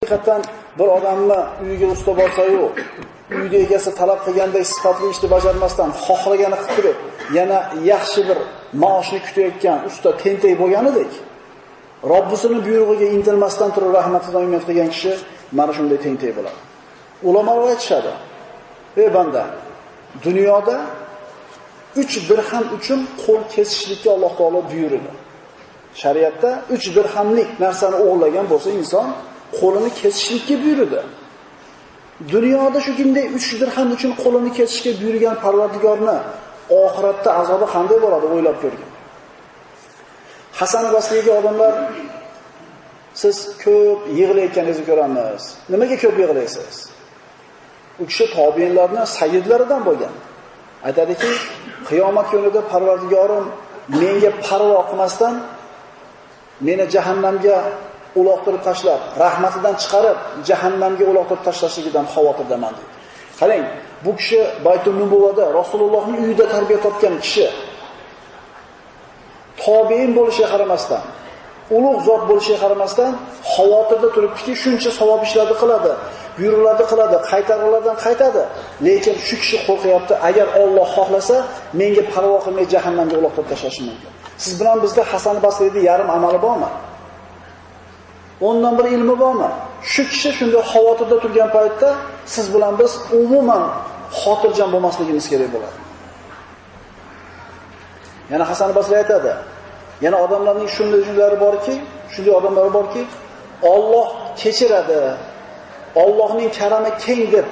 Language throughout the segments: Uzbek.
Haqiqatan bir odamni uyiga usta borsa-yu, uyda egasi talab qilgandek sifatli ishni bajarmasdan xohlagani qilib turib, yana yaxshi bir maoshni kutayotgan usta tentak bo'lganidek, Robbisining buyrug'iga intilmasdan turib rahmatidan umid qilgan kishi mana shunday tentak bo'ladi. Ulamolar aytishadi: "Ey banda, dunyoda 3 dirham uchun qo'l kesishlikka Alloh taolo buyurdi. Shariatda 3 dirhamlik narsani o'g'irlagan bo'lsa inson qo'lini kesishlikka buyurdi. Dunyoda shu kunday 3 dirham uchun qo'lini kesishga buyurgan Parvardigorni oxiratda azobi qanday bo'ladi o'ylab ko'rgin." Hasan Basriga odamlar: "Siz ko'p yig'layotganingizni ko'ramiz. Nimaga ko'p yig'laysiz?" U kishi tobiinlarning sayyidlaridan bo'lgan. Aytadiki, qiyomat kunida Parvardigorim menga parvo qilmasdan meni jahannamga uloqtirib tashlab, rahmatidan chiqarib, jahannamga uloqtirib tashlashligidan xavotirdaman dedi. Qarang, bu kishi Baytul Nubuvada Rasulullohning uyida tarbiya topgan kishi. Tobiin bo'lishiga qaramasdan, ulug' zot bo'lishiga qaramasdan xavotirda turibdiki, shuncha savob ishlarni qiladi, buyruqlarni qiladi, qaytarlardan qaytadi. Lekin shu kishi qo'rqyapti, agar Alloh xohlasa, menga parvo qilmay jahannamga uloqtirib tashlashi mumkin. Siz bilan bizda Hasan Basriyning yarim amali bormi? Ondan bir ilmi bormi? Shu kishi shunday xavotirda turgan paytda siz bilan biz umuman xotirjam bo'lmasligimiz kerak bo'ladi. Yana Hasan Basriy aytadi, yana odamlarning shunday o'yinlari borki, Alloh kechiradi, Allohning karami keng deb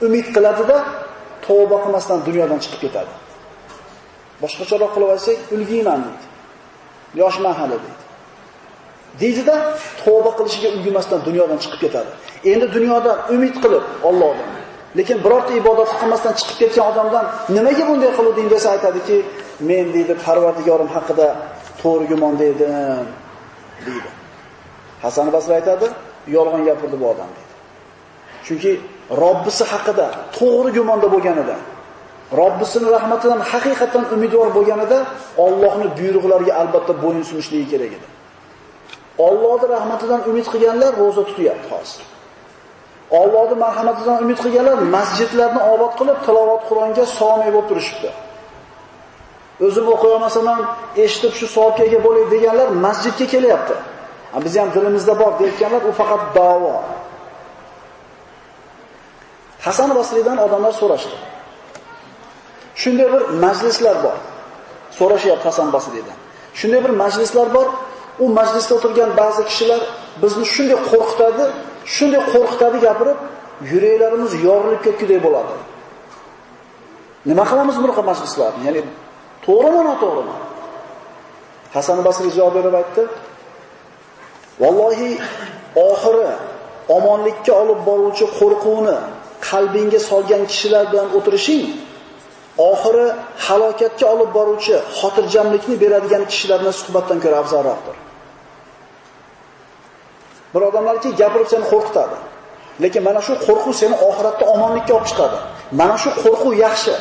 umid qiladi-da, tavba qilmasdan dunyodan chiqib ketadi. Boshqacharoq qilib aytsak, ulgiyman deydi. Yoshman hali deydi. Deydi-da, tavba qilishiga ulgurmasdan dunyodan chiqib ketadi. Endi dunyodan umid qilib Allohdan, lekin birorta ibodat qilmasdan chiqib ketgan odamdan nimaga bunday qiluvding desa aytadiki, men deydi Parvardigorim haqida to'g'ri gumonda edim deydi. Hasan Basriy aytadi, yolg'on gapirdi bu odam deydi. Chunki Robbisi haqida to'g'ri gumonda bo'lganida, Robbisining rahmatidan haqiqatan umidvor bo'lganida Allohning buyruqlariga albatta bo'yin sunishligi kerak edi. Allohning rahmatidan umid qilganlar roza tutyapti hozir. Allohning marhamatidan umid qilganlar masjidlarni obod qilib, tilovat Qur'onga so'may bo'lib turishibdi. O'zim o'qiy olmasam ham eshitib shu savobga ega bo'lay deganlar masjidga kelyapti. Biz ham dilimizda bor deyotganlar u faqat da'vo. Hasan Basriydan odamlar so'rashdi. Shunday bir majlislar bor. So'rashyapti Hasan Basriydan. Shunday bir majlislar bor. U majlisda o'tirgan ba'zi kishilar bizni shunday qo'rqitadi gapirib, yuraklarimiz yorilib ketgudek bo'ladi. Nima qilamiz bunaqa majlislarni? Ya'ni to'g'rimi, noto'g'rimi? Hasan Basriy javob berib aytdi: "Vallohi, oxiri omonlikka olib boruvchi qo'rquvni qalbingga solgan kishilar bilan o'tirishing, oxiri halokatga olib boruvchi xotirjamlikni beradigan kishilarning suhbatdan ko'ra afzalroqdir." Bir odamlarki gapirib seni qo'rqitadi. Lekin mana shu qo'rquv seni oxiratda omonlikka olib chiqadi. Mana shu qo'rquv yaxshi.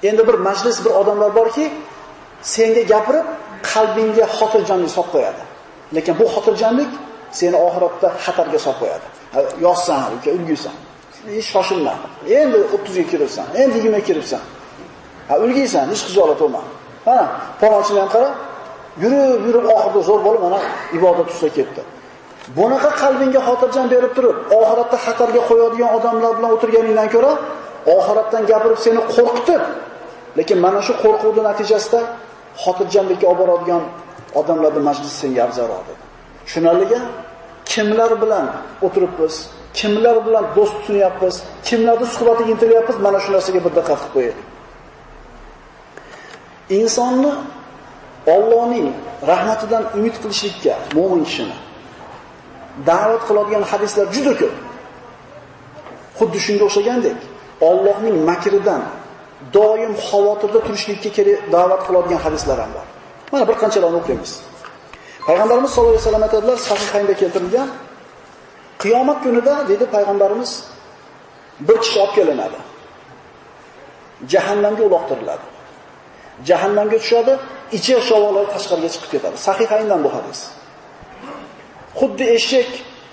Endi bir majlis, bir odamlar borki, senga gapirib, qalbingga xotirjamlik solib qo'yadi. Lekin bu xotirjamlik seni oxiratda xatarga solib qo'yadi. Yozsan, uka, ulguysan. Hech shoshilma. Endi 30 ga kiribsan, endi 20 ga kiribsan. Ulguysan, hech xijolat bo'lma. Mana, palonchini ham qara, yurib oxirida zo'r bo'lib mana ibodat ustida ketdi. Bunaqa qalbingga xotirjam berib turib, oxiratda xatarga qo'yadigan odamlar bilan o'tirganingdan ko'ra, oxiratdan gapirib seni qo'rqitib, lekin mana shu qo'rquvning natijasida xotirjamlikka olib boradigan odamlarning majlisi senga afzalroq dedi. Shunaliga kimlar bilan o'tiribmiz, kimlar bilan do'st tutyapmiz, kimlarning suhbatiga intilyapmiz, mana shu narsaga bir diqqat qilib qo'yaylik. Insonni Allohning rahmatidan umid qilishlikka mo'min kishini da'vat qiladigan hadislar juda ko'p. Xuddi shunga o'xshagandek, Allohning makridan doim xavotirda turishlikka kerak da'vat qiladigan hadislar ham bor. Mana bir qanchalarni o'qiymiz. Payg'ambarimiz sollallohu alayhi vasallam aytadilar, Sahihaynda keltirilgan, qiyomat kunida dedi payg'ambarimiz, bir kishi olib kelinadi. Jahannamga uloqtiriladi. Jahannamga tushadi, ichi shavolari tashqariga chiqib ketadi. Sahihayndan bu hadis. Xuddi eshak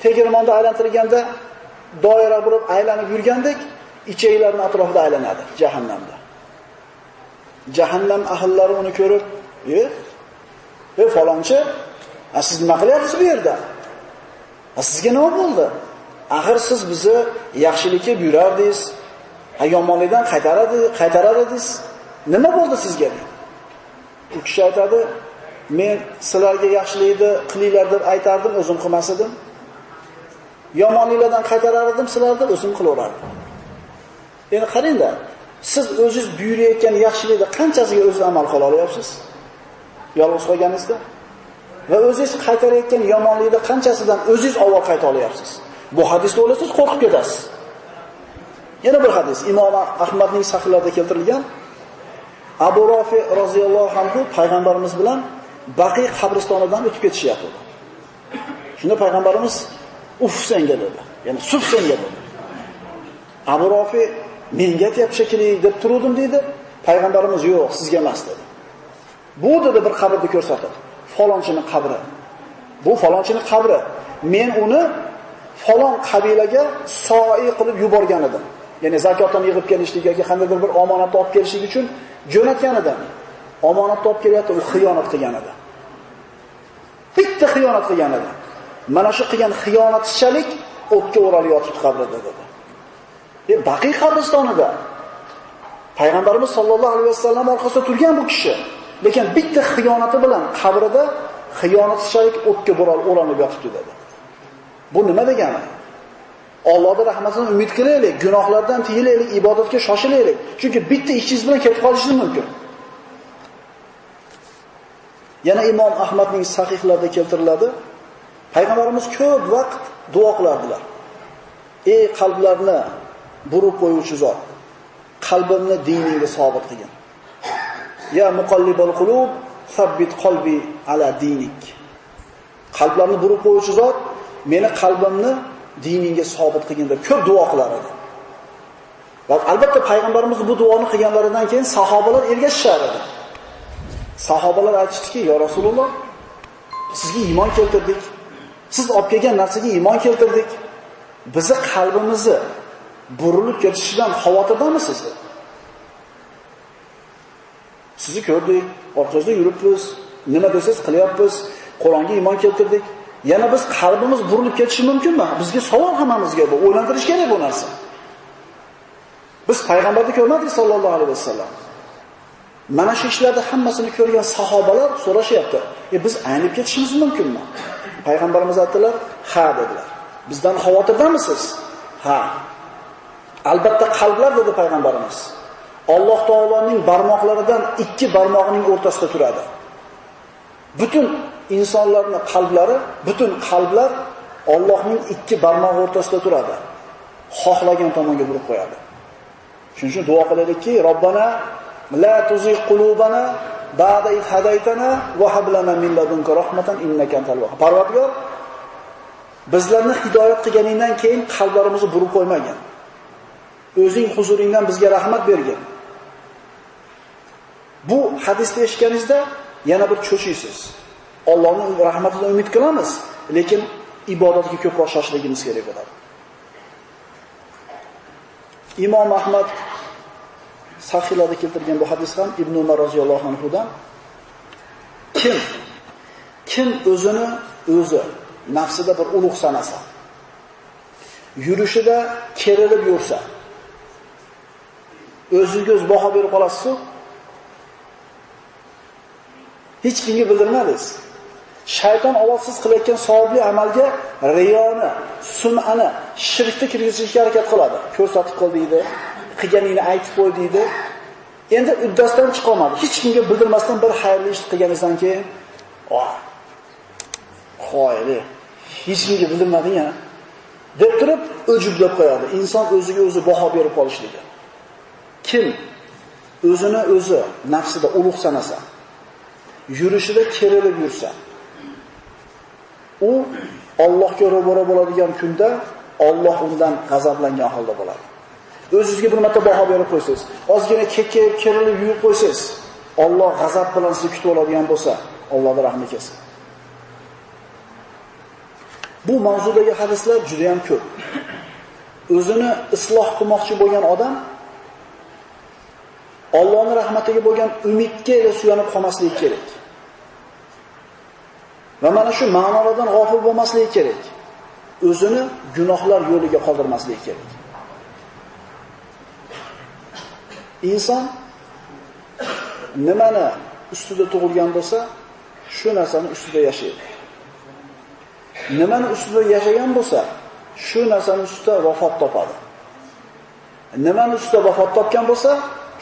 tegirmonda aylantirganda doira bo'lib aylanib yurgandek, ichaklarning atrofida aylanadi jahannamda. Jahannam ahllari uni ko'rib, falonchi, siz nima qilyapsiz bu yerda? Sizga nima bo'ldi? Axir siz bizni yaxshilikka buyurdingiz, yomonlikdan qaytarar edingiz. Nima bo'ldi sizga? U kishi aytadi, men sizlarga yaxshilikni qilinglar deb aytardim, o'zim qilmas edim. Yomonliklardan qaytarar edim sizlarni, o'zim qilaverardim. Endi qaranglar, siz o'zingiz buyurayotgan yaxshilikni qanchasiga o'zingiz amal qila olyapsiz? Yolg'iz qolganingizda va o'zingiz qaytarayotgan yomonlikni qanchasidan o'zingiz avval qayta olyapsiz? Bu hadisni o'ylasiz, qo'rqib ketasiz. Yana bir hadis, Imom Ahmadning sahihlarida keltirilgan. Abu Rafi roziyallohu anhu payg'ambarimiz bilan Baqiy qabristonidan o'tib ketishyapti. Shunda payg'ambarimiz uf senga dedi. Ya'ni suf senga dedi. Abu Rafi menga aytyapti shekilli deb turdim dedi. Payg'ambarimiz yo'q, sizga emas dedi. Bu dedi bir qabrni ko'rsatib. Falonchining qabri. Bu falonchining qabri. Men uni falon qabilaga soi qilib yuborgan edim. Ya'ni zakotdan yig'ib kelishlik yoki qandaydir bir omonatni olib kelishlik uchun jo'natgan edim. Omonatni olib kelyapti, u xiyonat qilgan edi. Bitta xiyonat qilgan edi. Mana shu qilgan xiyonatchalik o'tga o'ralib yotibdi qabrida dedi. Baqiy qabristonida payg'ambarimiz sollallohu alayhi vasallam orqasida turgan bu kishi, lekin bitta xiyonati bilan qabrida xiyonatchalik o'tga o'ralib yotibdi dedi. Bu nima degani? Allohning rahmatidan umid qilaylik, gunohlardan tiyilaylik, ibodatga shoshilaylik. Chunki bitta ishingiz bilan ketib qolishingiz mumkin. Yana Imom Ahmadning sahihlarida keltiriladi. Payg'ambarimiz ko'p vaqt duo qilardilar. Ey qalblarni burib qo'yuvchi zot, qalbimni diningga sobit qilgin. Ya muqallibal qulub, sabbit qalbi ala dinik. Qalblarni burib qo'yuvchi zot, meni qalbimni diningga sobit qilgin deb ko'p duo qilar edi. Va albatta payg'ambarimiz bu duoni qilganlaridan keyin sahobalar ergashishar edi. Sahobalar aytishdiki, "Ya Rasululloh, sizga iymon keltirdik. Siz olib kelgan narsaga iymon keltirdik. Bizni qalbimizni burilib ketishidan xavotirdamisiz?" Sizni ko'rdik, orqangizda yuribmiz, nima desangiz qilyapmiz, Qur'onga iymon keltirdik. Yana biz qalbimiz burilib ketishi mumkinmi? Bizga savol hammamizga bu, o'ylantirish kerak bu narsa. Biz payg'ambarni ko'rmadik sallallohu alayhi vasallam. Mana shu ishlarni hammasini ko'rgan sahobalar so'rashyapti. Biz aynib ketishimiz mumkinmi? Payg'ambarimiz aytdilar, "Ha" dedilar. Bizdan xavotirdamisiz? Ha. Albatta qalblar dedi payg'ambarimiz. Alloh taoloning barmoqlaridan ikki barmog'ining o'rtasida turadi. Butun insonlarning qalblari, butun qalblar Allohning ikki barmog'i o'rtasida turadi. Xohlagan tomonga burib qo'yadi. Shuning uchun duo qilaylikki, Robbana la tuzigh qulubana ba'da id hadaytana va hab lana min ladunka rahmatan innaka antal vahhab. Parvardigor, bizlarni hidoyat qilganingdan keyin qalblarimizni burib qo'ymagin. O'zing huzuringdan bizga rahmat bergin. Bu hadisni eshitganingizda yana bir cho'chiysiz. Allohning rahmatidan umid qilamiz, lekin ibodatga ko'proq shoshligimiz kerak bo'ladi. Imom Ahmad sahihlarda keltirgan bu hadis ham Ibn Umar roziyallohu anhudan kim o'zini o'zi nafsida bir ulug' sanasa, yurishida kerilib yursa, o'zingizga o'z baho berib qolasiz-ku, hech kimga bildirmadingiz. Shayton avvalsiz qilayotgan savobli amalga riyoni, sum'ani, shirkni kirgizishga harakat qiladi. Ko'rsatib qil deydi, qilganingni aytib qo'y deydi. Endi uddasidan chiqa olmadi. Hech kimga bildirmasdan bir xayrli ish qilganingizdan keyin, "Xo'yli, hech kimga bildirmading-a?" deb turib o'jublab qo'yadi. Inson o'ziga o'zi baho berib qolishligi. Kim o'zini o'zi nafsida ulug' sanasa, yurishida kerilib yursa, u Allohga ro'baro bo'ladigan kunda Alloh undan g'azablangan holda bo'ladi. O'zingizga bir marta baho berib qo'ysangiz, ozgina kekkayib, kerilib yurib qo'ysangiz, Alloh g'azab bilan sizni kutib oladigan bo'lsa, Allohning rahmi kelsin. Bu mavzudagi hadislar juda ham ko'p. O'zini isloh qilmoqchi bo'lgan odam Allohning rahmatiga bo'lgan umidga suyanib qolmasligi kerak. Va mana shu ma'nolardan g'ofil bo'lmasligi kerak. O'zini gunohlar yo'liga qoldirmasligi kerak. Inson nimani ustida tug'ilgan bo'lsa, shu narsani ustida yashaydi. Nimani ustida yashagan bo'lsa, shu narsani ustida vafot topadi. Nimani ustida vafot topgan bo'lsa,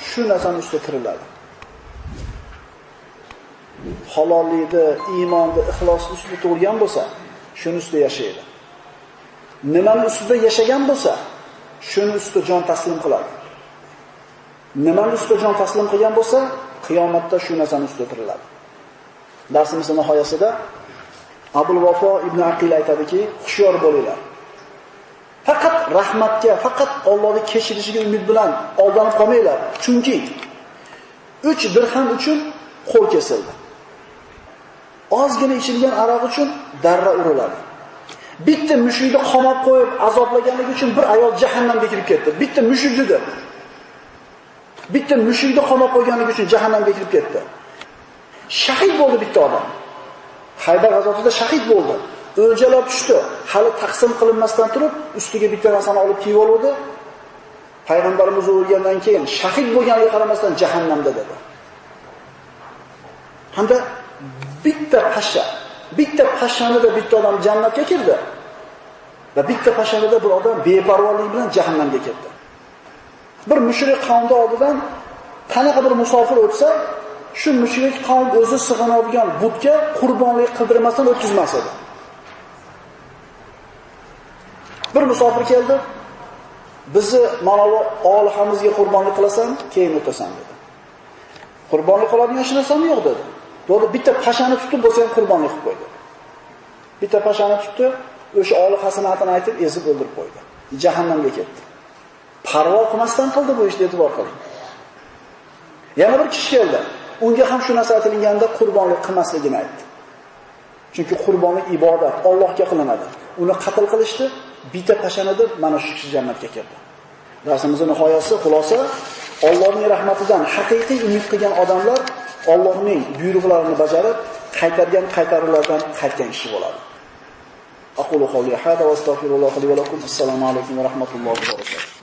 shu narsani ustida tiriladi. Halollikni, iymonni, ixlosni ustida tug'ilgan bo'lsa, shuni ustida yashaydi. Nimani ustida yashagan bo'lsa, shuni ustida jon taslim qiladi. Nimani ustida jon taslim qilgan bo'lsa, qiyomatda shu narsani ustida tiriladi. Darsimizning nihoyasida Abul Vafo ibn Aqil aytadiki, hushyor bo'linglar. Faqat rahmatga, faqat Allohning kechirishiga umid bilan aldanib qolmanglar. Chunki 3 dirham uchun qo'l kesildi. Ozgina ichilgan aroq uchun darra uriladi. Bitta mushukni qamab qo'yib azoblaganligi uchun bir ayol jahannamga kirib ketdi. Bitta mushuk dedi. Bitta mushukni qamab qo'yganligi uchun jahannamga kirib ketdi. Shahid bo'ldi bitta odam. Haybar g'azotida shahid bo'ldi. O'ljalab tushdi. Hali taqsim qilinmasdan turib, ustiga bitta narsani olib kiyib oldi. Payg'ambarimiz o'lgandan keyin shahid bo'lganiga qaramasdan jahannamda dedi. Hamda bitta pashshanida bitta odam jannatga kirdi. Va bitta pashshanida bir odam beparvolik bilan jahannamga ketdi. Bir mushrik qavmda oldidan qanaqa bir musofir o'tsa, shu mushrik qavm o'zi sig'inadigan butga qurbonlik qildirmasdan o'tkazmas edi. Bir musofir keldi. Bizni mana bu olihamizga qurbonlik qilasan, keyin o'tasan dedi. Qurbonlik qiladigan hech narsami yo'q dedi. To'g'ri, bitta pashani tutib bo'lsa ham qurbonlik qilib qo'ydi. Bitta pashani tutdi, o'sha oli hasanatini aytib ezib o'ldirib qo'ydi. Jahannamga ketdi. Parvo qilmasdan qildi bu ishni, e'tibor qiling. Yana bir kishi keldi. Unga ham shu narsa aytilganda qurbonlik qilmasligini aytdi. Chunki qurbonlik ibodat, Allohga qilinadi. Uni qatl qilishdi, bitta pashanida mana shu kishi jannatga kirdi. Darsimizning nihoyasi, xulosa, Allohning rahmatidan haqiqiy umid qilgan odamlar Allohning buyruqlarini bajarib, qaytargan qaytaruvlardan qaytgan kishi bo'ladi. Aqulu qawli hada va astagfirulloh li va lakum. Assalomu alaykum va rahmatullohi va barakatuh.